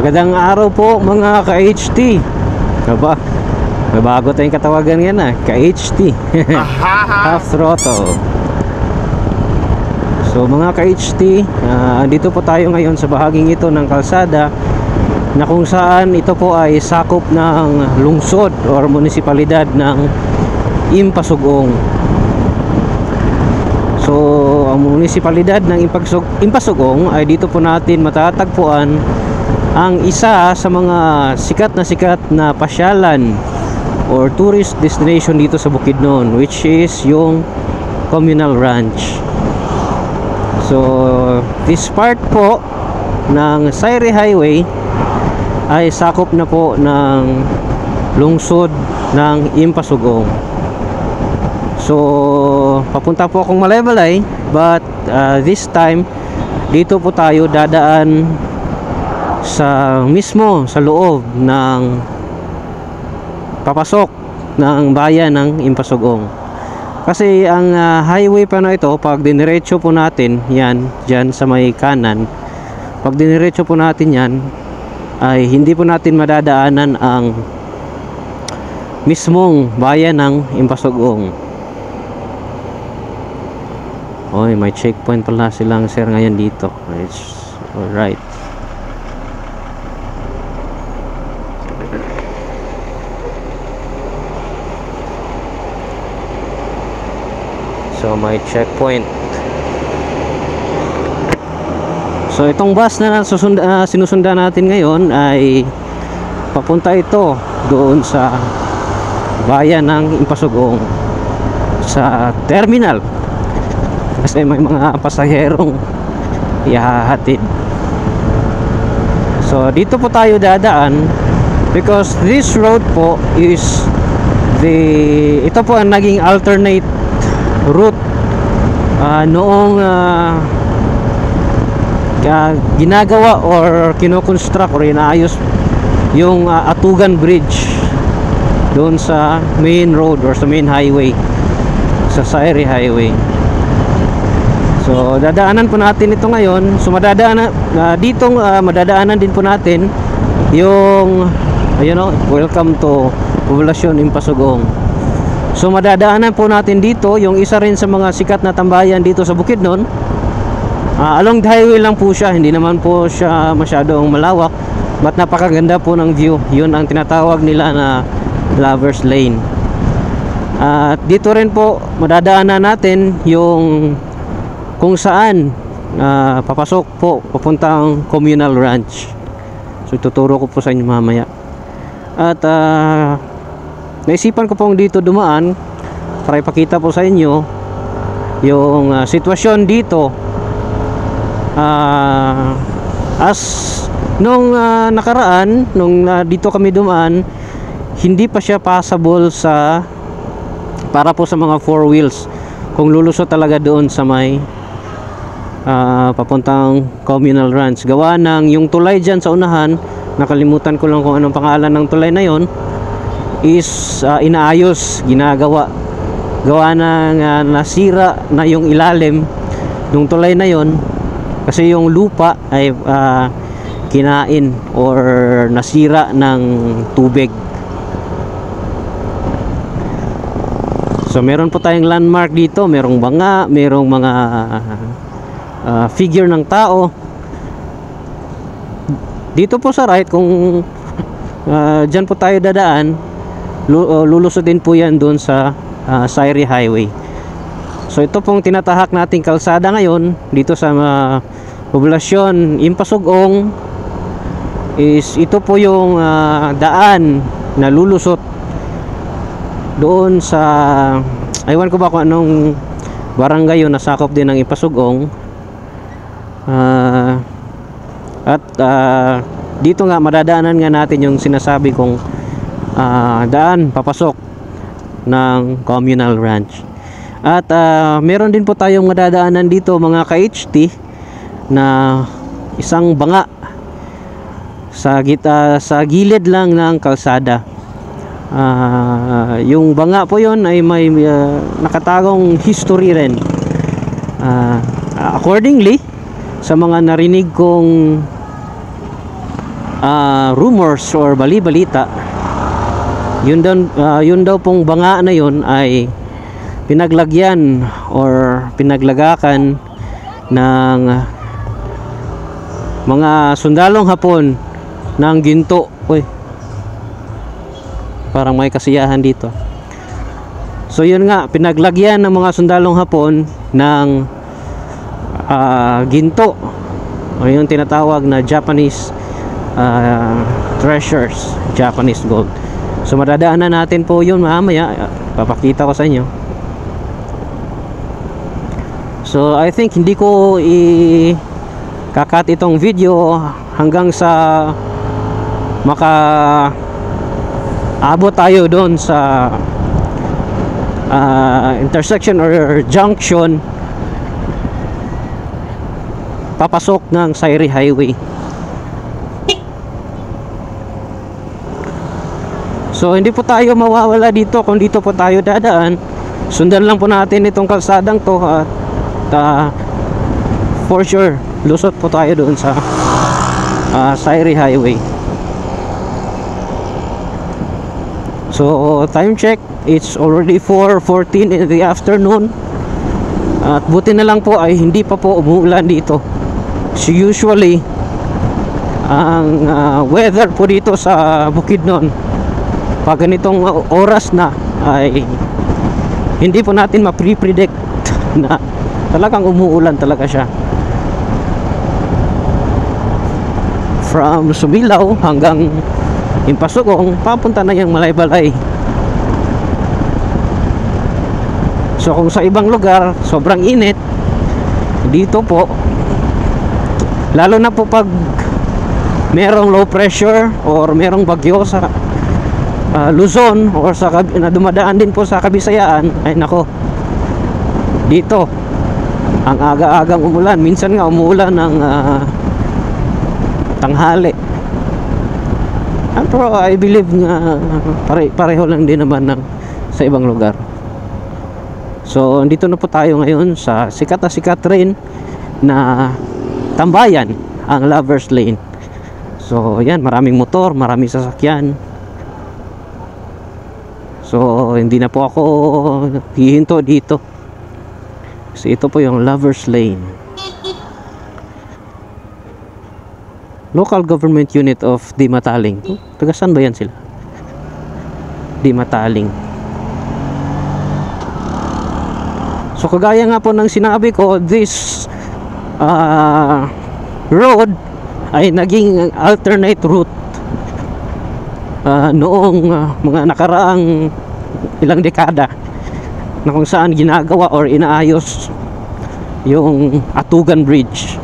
Magandang araw po mga ka-HT. Aba, may bago tayong katawagan yan ka-HT. Half throttle. So mga ka-HT, andito po tayo ngayon sa bahaging ito ng kalsada na kung saan ito po ay sakop ng lungsod or munisipalidad ng Impasugong. So ang munisipalidad ng Impasugong ay dito po natin matatagpuan ang isa sa mga sikat na pasyalan or tourist destination dito sa Bukidnon, which is yung Communal Ranch. So this part po ng Sayri Highway ay sakop na po ng lungsod ng Impasugong. So papunta po akong Malaybalay, but this time dito po tayo dadaan sa loob ng papasok ng bayan ng Impasugong. Kasi ang highway pa na ito, pag diniretso po natin yan dyan sa may kanan, pag diniretso po natin yan ay hindi po natin madadaanan ang mismong bayan ng Impasugong. Oy, may checkpoint pala silang sir ngayon dito. It's alright. So may checkpoint. So itong bus na sinusundan natin ngayon ay papunta ito doon sa bayan ng Impasugong, sa terminal, kasi may mga pasaherong ihahatid. So dito po tayo dadaan because this road po is ito po ang naging alternate route noong ginagawa or kinoconstruct or inaayos yung Atugan Bridge doon sa main road or sa main highway, sa Sayri Highway. So dadaanan po natin ito ngayon. So madadaanan madadaanan din po natin yung welcome to Poblasyon Impasugong. So madadaanan po natin dito yung isa rin sa mga sikat na tambayan dito sa Bukidnon. Along the highway lang po siya, hindi naman po siya masyadong malawak, but napakaganda po ng view. Yun ang tinatawag nila na Lovers Lane. At dito rin po madadaanan natin yung kung saan papasok po papuntang Communal Ranch. So ituturo ko po sa inyo mamaya. At naisipan ko pong dito dumaan para ipakita po sa inyo yung sitwasyon dito as nung nakaraan, nung dito kami dumaan, hindi pa siya passable para po sa mga 4 wheels kung lulusot talaga doon sa may papuntang Communal Ranch. Gawa ng yung tulay dyan sa unahan, nakalimutan ko lang kung anong pangalan ng tulay na yon, is inaayos, ginagawa. Gawa ng nasira na yung ilalim ng tulay na yon kasi yung lupa ay kinain or nasira ng tubig. So meron po tayong landmark dito, merong banga, merong mga figure ng tao. Dito po sa right, kung dyan po tayo dadaan, lulusot din po yan doon sa Sayri Highway. So ito pong tinatahak nating kalsada ngayon dito sa Poblasyon Impasugong is ito po yung daan na lulusot doon sa, aywan ko ba kung anong barangay yun, nasakop din ng Impasugong. At dito nga madadaanan nga natin yung sinasabi kong daan papasok ng Communal Ranch. At meron din po tayong madadaanan dito mga ka-HT na isang banga sa gilid lang ng kalsada. Yung banga po yon ay may nakatagong history rin. Accordingly sa mga narinig kong rumors or bali-balita, yun daw pong banga na yun ay pinaglagyan or pinaglagakan ng mga sundalong Hapon ng ginto. Uy, parang may kasiyahan dito. So yun nga, pinaglagyan ng mga sundalong Hapon ng ginto, o yung tinatawag na Japanese treasures, Japanese gold. So madadaanan natin po yun mamaya, papakita ko sa inyo. So I think hindi ko kakat itong video hanggang sa abot tayo doon sa intersection or junction papasok ng Sairi Highway. So hindi po tayo mawawala dito kung dito po tayo dadaan. Sundan lang po natin itong kalsadang to at for sure lusot po tayo doon sa Sairi Highway. So time check, it's already 4:14 in the afternoon. At buti na lang po ay hindi pa po umuulan dito. So usually ang weather po dito sa Bukidnon pag ganitong oras na ay hindi po natin ma-predict na talagang umuulan talaga siya. From Sumilaw hanggang Impasugong, papunta na yung Malaybalay. So kung sa ibang lugar sobrang init, dito po, lalo na po pag merong low pressure or merong bagyo sa Luzon or na dumadaan din po sa Kabisayaan, ay nako, dito ang aga-agang umulan. Minsan nga umuulan ng tanghali. Pero I believe nga pareho lang din naman sa ibang lugar. So dito na po tayo ngayon sa sikat na sikat rin na tambayan, ang Lovers Lane. So yan, maraming motor, maraming sasakyan. So hindi na po ako hihinto dito. So ito po yung Lovers Lane, Local Government Unit of Dimataling. Taga saan ba yan sila? Dimataling. So kagaya nga po ng sinabi ko, this road ay naging alternate route noong mga nakaraang ilang dekada, na kung saan ginagawa or inaayos yung Atugan Bridge.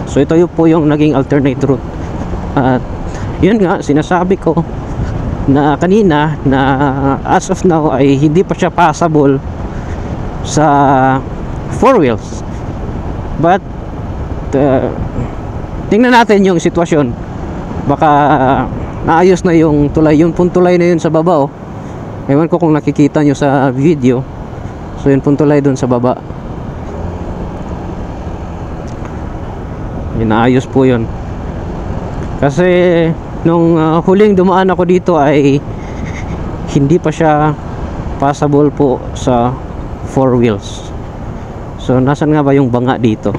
So ito po yung naging alternate route. At yun nga, sinasabi ko na kanina na as of now ay hindi pa siya passable sa four wheels. But tingnan natin yung sitwasyon. Baka naayos na yung tulay. Yung pong tulay na yun sa baba, oh. Ewan ko kung nakikita nyo sa video. So yun pong tulay dun sa baba. Inaayos po yun. Kasi nung huling dumaan ako dito ay hindi pa siya passable po sa four wheels. So nasan nga ba yung banga dito?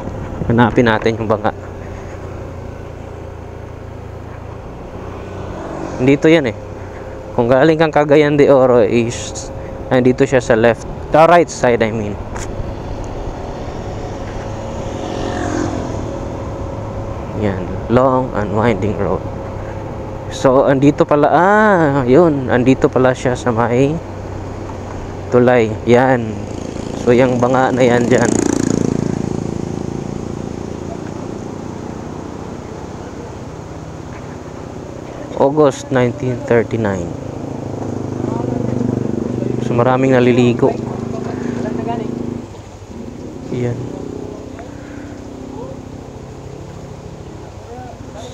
Hanapin natin yung banga. Dito yan eh. Kung galing kang Cagayan de Oro is dito siya sa left, the right side I mean. Yan, long and winding road. So andito pala, yun, andito pala siya sa may tulay. Yan. So yung banga na yan dyan. August 1939. So maraming naliligo. Yan.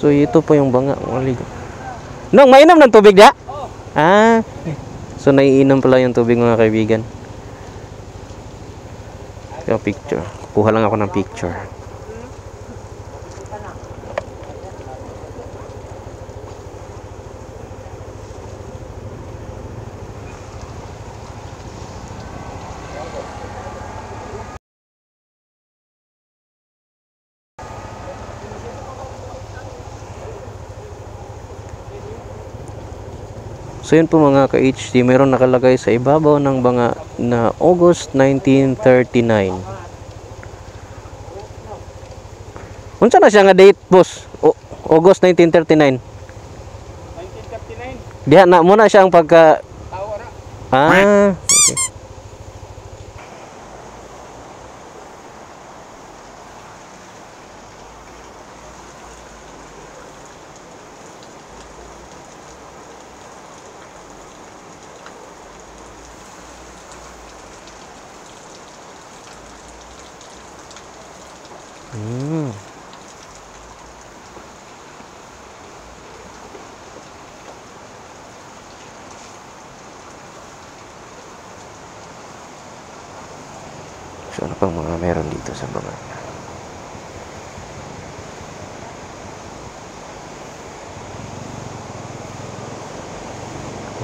So ito po yung banga. Nung mainom ng tubig da? So naiinom pala yung tubig, mga kaibigan. Yung picture. Kuha lang ako ng picture. So yun po mga ka-HT, mayroon nakalagay sa ibabaw ng banga na August 1939. Unsa na siya nga date, boss? August 1939. 1939. Diha na muna siya ang pagka... Tao na. Okay. So ano pang mga meron dito sa banga?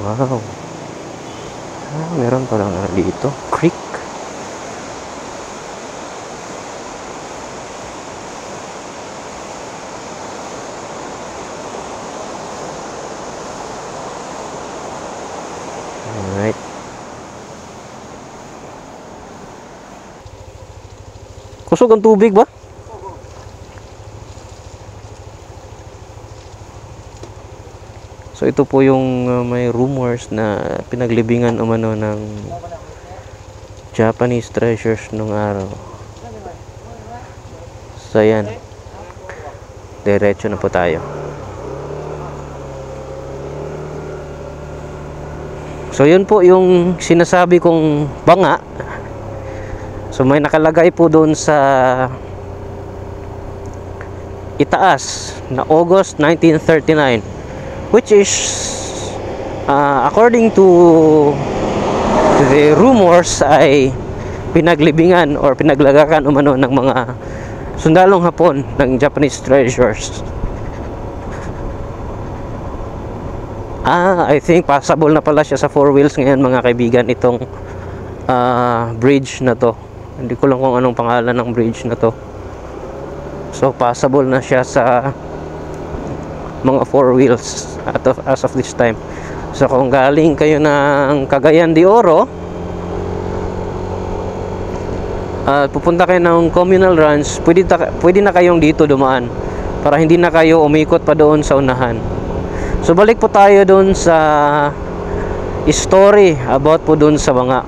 Wow. Meron pa lang dito. Creek. Alright. Kusog ang tubig ba? So ito po yung may rumors na pinaglibingan umano ng Japanese treasures nung araw. So yan. Diretso na po tayo. So yun po yung sinasabi kong banga. So may nakalagay po doon sa itaas na August 1939, which is according to the rumors ay pinaglibingan or pinaglagakan umano ng mga sundalong Hapon ng Japanese treasures. I think passable na pala siya sa 4 wheels ngayon mga kaibigan, itong bridge na to. Hindi ko lang kung anong pangalan ng bridge na to. So passable na siya sa mga 4 wheels as of this time. So kung galing kayo ng Cagayan de Oro at pupunta kayo ng Communal Ranch, pwede na kayong dito dumaan para hindi na kayo umikot pa doon sa unahan. So balik po tayo doon sa story about po doon sa banga.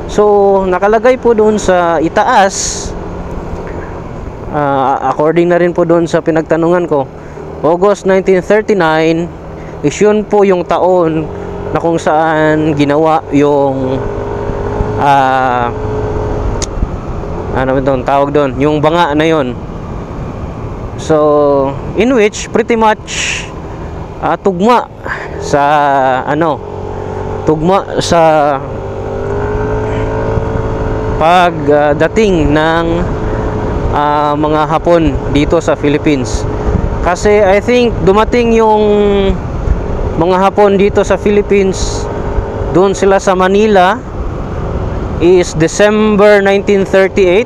So nakalagay po doon sa itaas, according na rin po doon sa pinagtanungan ko, August 1939 is yun po yung taon na kung saan ginawa yung ano itong tawag doon, yung banga na yun. So in which pretty much tugma sa pagdating ng mga Hapon dito sa Philippines. Kasi I think dumating yung mga Hapon dito sa Philippines, doon sila sa Manila is December 1938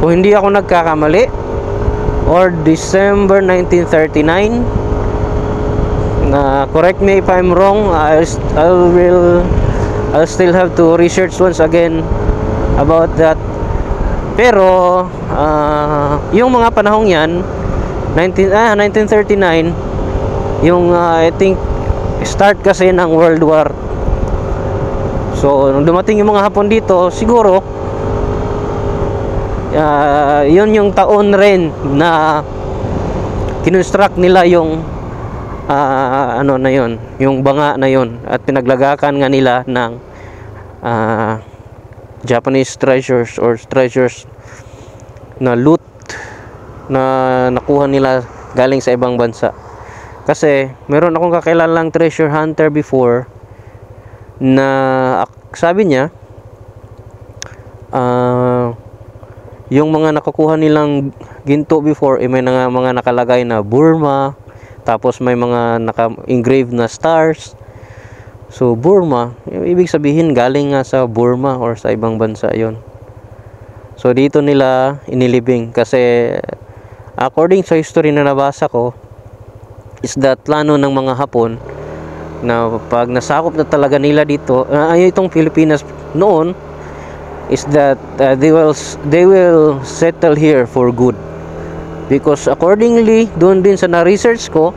kung hindi ako nagkakamali, or December 1939. Correct me if I'm wrong. I'll still have to research once again about that. Pero yung mga panahong yan 1939 yung I think start kasi ng World War. So nung dumating yung mga Hapon dito, siguro yun yung taon rin na kinonstruct nila yung ano na yun, yung banga na yun, at pinaglagakan nga nila ng Japanese treasures or treasures na loot na nakuha nila galing sa ibang bansa. Kasi meron akong kakilalang treasure hunter before na sabi niya yung mga nakukuha nilang ginto before may mga nakalagay na Burma, tapos may mga naka-engrave na stars. So Burma, ibig sabihin galing nga sa Burma or sa ibang bansa yon. So dito nila inilibing kasi according sa history na nabasa ko is that plano ng mga Hapon na pag nasakop na talaga nila dito, itong Pilipinas noon, is that they will settle here for good. Because accordingly, doon din sa na-research ko,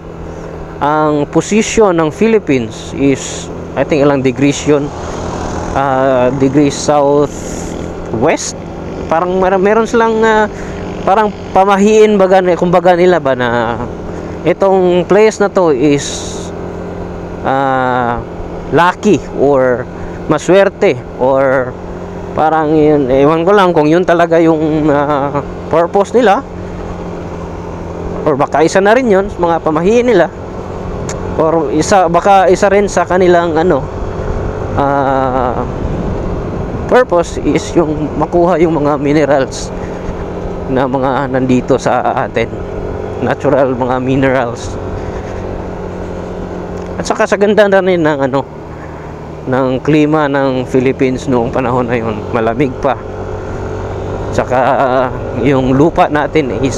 ang position ng Philippines is, I think ilang degrees yun, degrees southwest. Parang meron silang parang pamahiin kumbaga nila ba na itong place na to is lucky or maswerte, or parang yun, ewan ko lang kung yun talaga yung purpose nila, or baka isa na rin yun mga pamahiin nila, or baka isa rin sa kanilang purpose is yung makuha yung mga minerals na mga nandito sa atin, natural mga minerals. At saka sa ganda na rin ng ng klima ng Philippines noong panahon na yun, malamig pa. Saka yung lupa natin is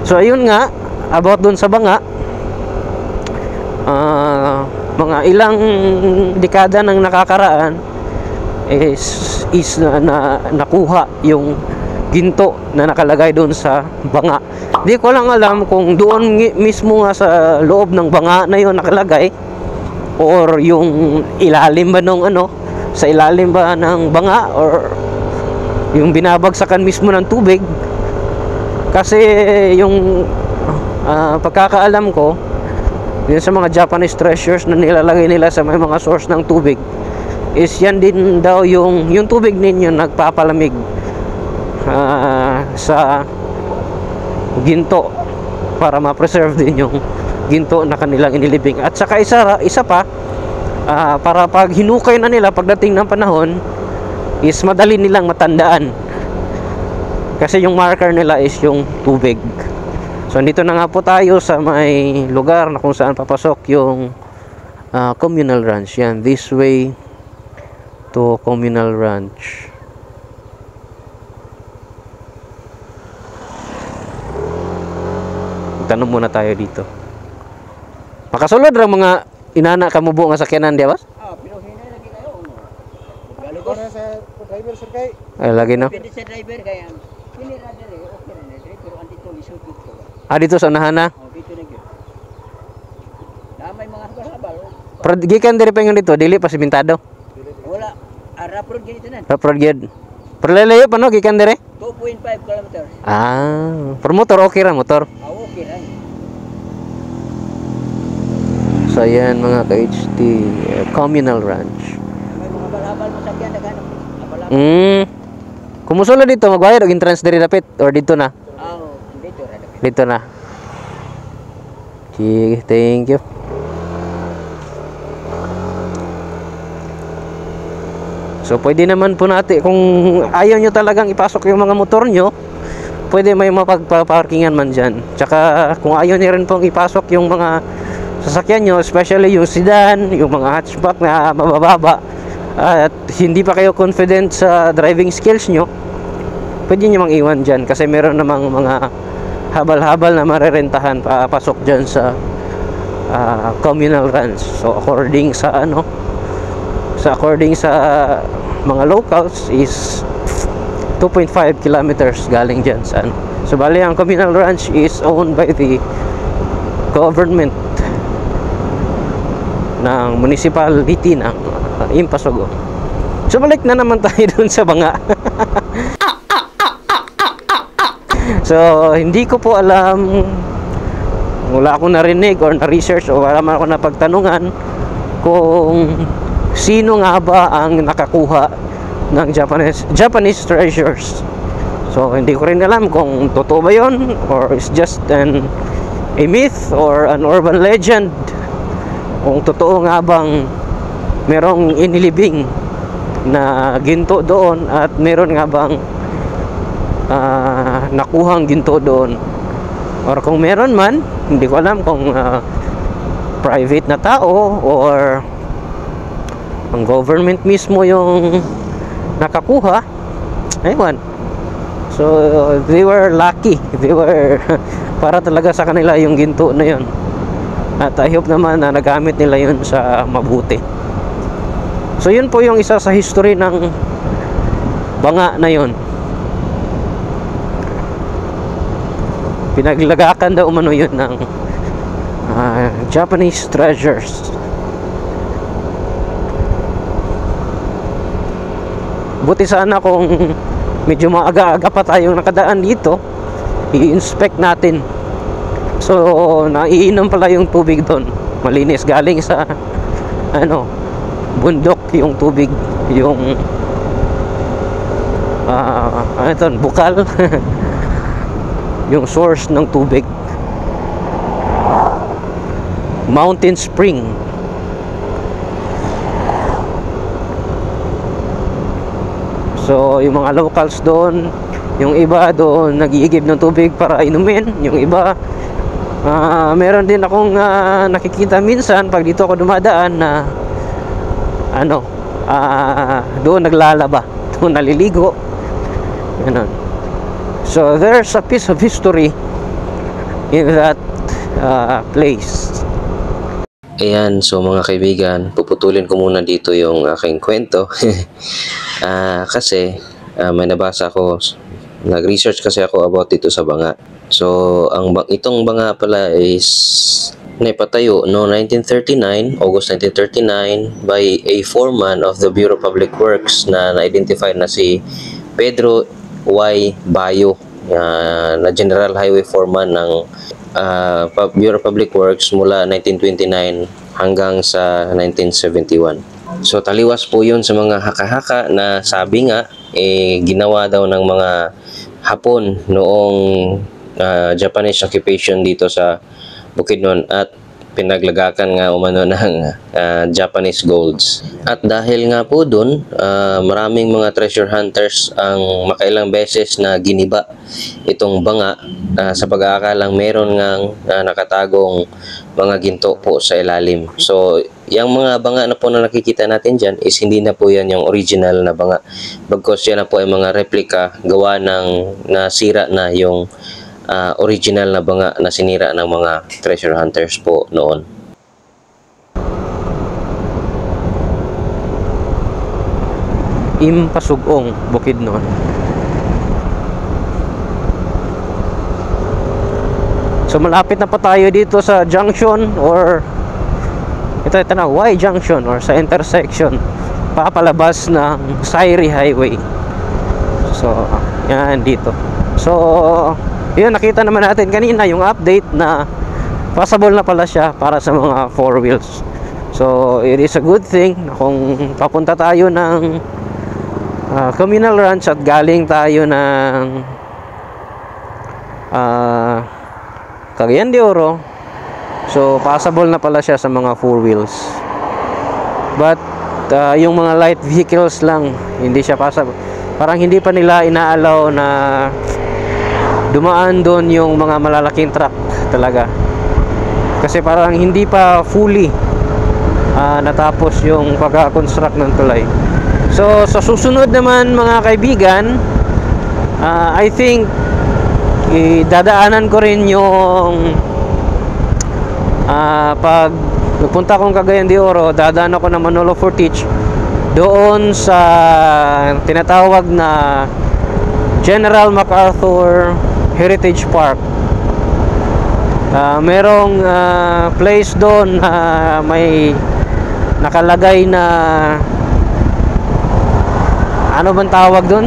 so ayun nga, about dun sa banga, mga ilang dekada nang nakakaraan is nakuha yung ginto na nakalagay doon sa banga. Di ko lang alam kung doon mismo nga sa loob ng banga na yon nakalagay, or yung ilalim ba nung sa ilalim ba ng banga, or yung binabagsakan mismo ng tubig. Kasi yung pagkakaalam ko, yun sa mga Japanese treasures na nilalagay nila sa may mga source ng tubig, is yan din daw yung tubig ninyo nagpapalamig sa ginto, para ma-preserve din yung ginto na kanilang inilibing. At saka isa pa, para pag hinukay na nila pagdating ng panahon, is madali nilang matandaan, kasi yung marker nila is yung tubig. So dito na nga po tayo sa may lugar na kung saan papasok yung communal ranch. Yan, this way to communal ranch. Tanong muna tayo dito. Makasulod ra mga inana kamubo nga sakyanan di ba? Pinuhinay lagi kayo. Galugon na sa driver sir kay. Ay lagi no. Pwede sa driver kaya. Pili ra dere okay na dere pero andito lisod dito. Dito sa unahan na. Dito na gyud. Damay mga habal-habal. Pero gikan diri pa dito, dili pa simentado. Wala. Road ganito na. Road gyud. Pero lalayo pa no gikan diri? 2.5 kilometers. Per motor okay ra motor. Okay ra. So ayan mga ka-HT, communal ranch. May mga habal-habal mo sakyan naghanap. Habal-habal. Kumusulod dito, magbayad og entrance diri dapit or dito na? Dito ra dapit. Dito na. Okay, thank you. So pwede naman po natin, kung ayaw nyo talagang ipasok yung mga motor nyo, pwede may mapagpaparkingan man dyan. Tsaka kung ayaw nyo rin pong ipasok yung mga sasakyan nyo, especially yung sedan, yung mga hatchback na mabababa, at hindi pa kayo confident sa driving skills nyo, pwede nyo mang iwan dyan. Kasi meron namang mga habal-habal na marerentahan papasok dyan sa communal ranch. So according sa mga locals is 2.5 kilometers galing dyan sa So bali ang communal ranch is owned by the government ng municipality ng Impasugo. So balik na naman tayo dun sa banga. So hindi ko po alam, wala akong narinig or na-research o wala man ako napagtanungan kung sino nga ba ang nakakuha ng Japanese treasures. So hindi ko rin alam kung totoo ba yun or it's just a myth or an urban legend, kung totoo nga bang merong inilibing na ginto doon at meron nga bang nakuhang ginto doon, or kung meron man, hindi ko alam kung private na tao or ang government mismo yung nakakuha. Ayun. So they were lucky, they were para talaga sa kanila yung ginto na yun. At I hope naman na nagamit nila yun sa mabuti. So yun po yung isa sa history ng banga na yun. Pinaglagakan daw umano yun ng Japanese treasures. Buti sana kung medyo maaga-aga pa tayong nakadaan dito, i-inspect natin. So naiinom pala yung tubig doon, malinis, galing sa bundok yung tubig, yung ito, bukal. Yung source ng tubig, mountain spring. So yung mga locals doon, yung iba doon nag-iigib ng tubig para inumin, yung iba meron din akong nakikita minsan pag dito ako dumadaan na doon naglalaba, doon naliligo, ganun. So there's a piece of history in that place. Ayan, so mga kaibigan, puputulin ko muna dito yung aking kwento. Kasi may nabasa ako, nag-research kasi ako about dito sa banga. So itong banga pala is naipatayo no 1939, August 1939 by a foreman of the Bureau of Public Works na na-identify na si Pedro Y. Bayo, na General Highway Foreman ng Bureau of Public Works mula 1929 hanggang sa 1971. So taliwas po yun sa mga haka-haka na sabi nga ginawa daw ng mga Hapon noong Japanese occupation dito sa Bukidnon at pinaglagakan nga umano ng Japanese golds. At dahil nga po dun, maraming mga treasure hunters ang makailang beses na giniba itong banga sa pag-aakalang meron ngang nakatagong mga ginto po sa ilalim. So, yung mga banga na po na nakikita natin dyan is hindi na po yan yung original na banga. Bagkos yan na po ay mga replika gawa ng nasira na yung original na banga na sinira ng mga treasure hunters po noon. Impasugong, Bukidnon. So malapit na pa tayo dito sa junction, or ito na Y junction, or sa intersection papalabas ng Sairi Highway. So yan dito. So yun, nakita naman natin kanina yung update na passable na pala siya para sa mga 4 wheels. So it is a good thing na kung papunta tayo ng Communal Ranch at galing tayo ng Cagayan de Oro, so passable na pala siya sa mga 4 wheels. But yung mga light vehicles lang, hindi siya passable. Parang hindi pa nila inaalaw na dumaan doon yung mga malalaking truck talaga, kasi parang hindi pa fully natapos yung pagka-construct ng tulay. So sa susunod naman mga kaibigan, I think dadaanan ko rin yung pag nagpunta akong Cagayan de Oro, dadaan ako ng Manolo Fortich doon sa tinatawag na General MacArthur Heritage Park. Merong place doon may nakalagay na ano bang tawag doon?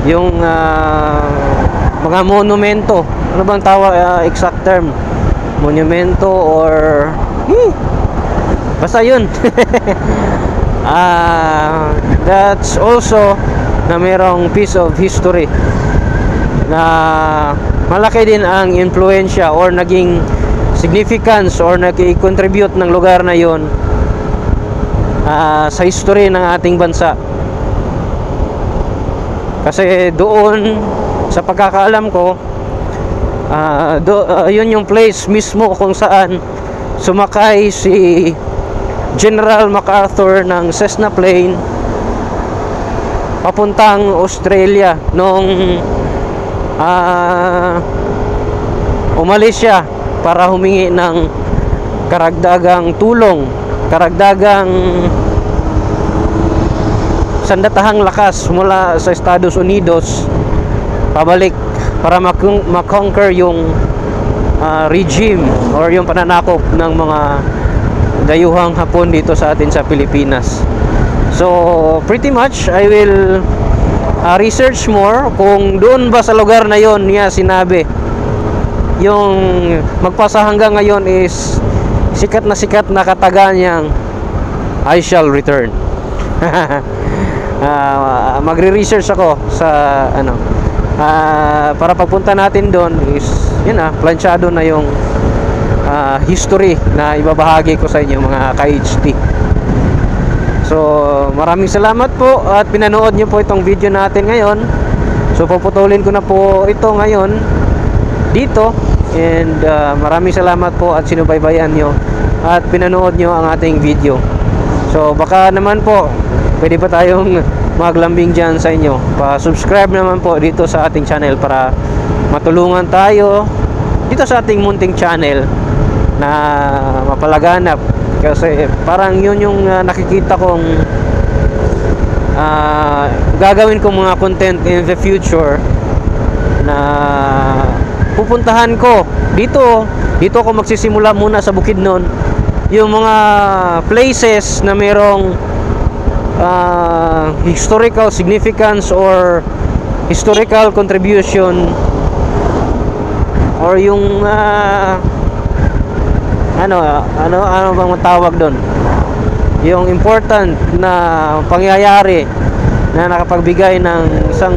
Yung mga monumento. Ano bang tawag, exact term? Monumento or basta yun. That's also na merong piece of history na malaki din ang influensya or naging significance or nag-contribute ng lugar na yon sa history ng ating bansa. Kasi doon sa pagkakaalam ko, yun yung place mismo kung saan sumakay si General MacArthur ng Cessna plane papuntang Australia nung umalis siya para humingi ng karagdagang tulong, karagdagang sandatahang lakas mula sa Estados Unidos pabalik para makonquer yung regime or yung pananakop ng mga dayuhang Hapon dito sa atin sa Pilipinas. So pretty much I will research more kung doon ba sa lugar na yon niya sinabi yung magpasa hanggang ngayon is sikat na kataga niyang I shall return. Magre-research ako sa ano para pagpunta natin doon is yun planchado na yung history na ibabahagi ko sa inyo mga ka-HT. So maraming salamat po at pinanood nyo po itong video natin ngayon. So puputulin ko na po ito ngayon dito, and maraming salamat po at sinubaybayan nyo at pinanood nyo ang ating video. So baka naman po pwede pa tayong maglambing dyan sa inyo. Pa-subscribe naman po dito sa ating channel para matulungan tayo dito sa ating munting channel na mapalaganap, kasi parang yun yung nakikita kong gagawin kong mga content in the future na pupuntahan ko dito ako magsisimula muna sa Bukidnon, yung mga places na merong historical significance or historical contribution, or yung ano bang matawag doon, yung important na pangyayari na nakapagbigay ng isang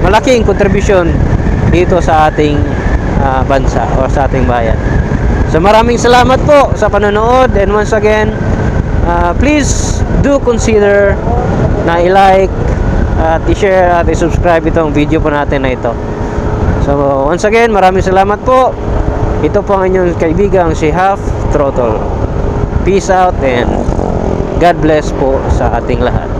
malaking contribution dito sa ating bansa o sa ating bayan. So maraming salamat po sa panonood, and once again please do consider na i-like at i-share at i-subscribe itong video po natin na ito. So once again, maraming salamat po. Ito po ang inyong kaibigang si Half Throttle. Peace out and God bless po sa ating lahat.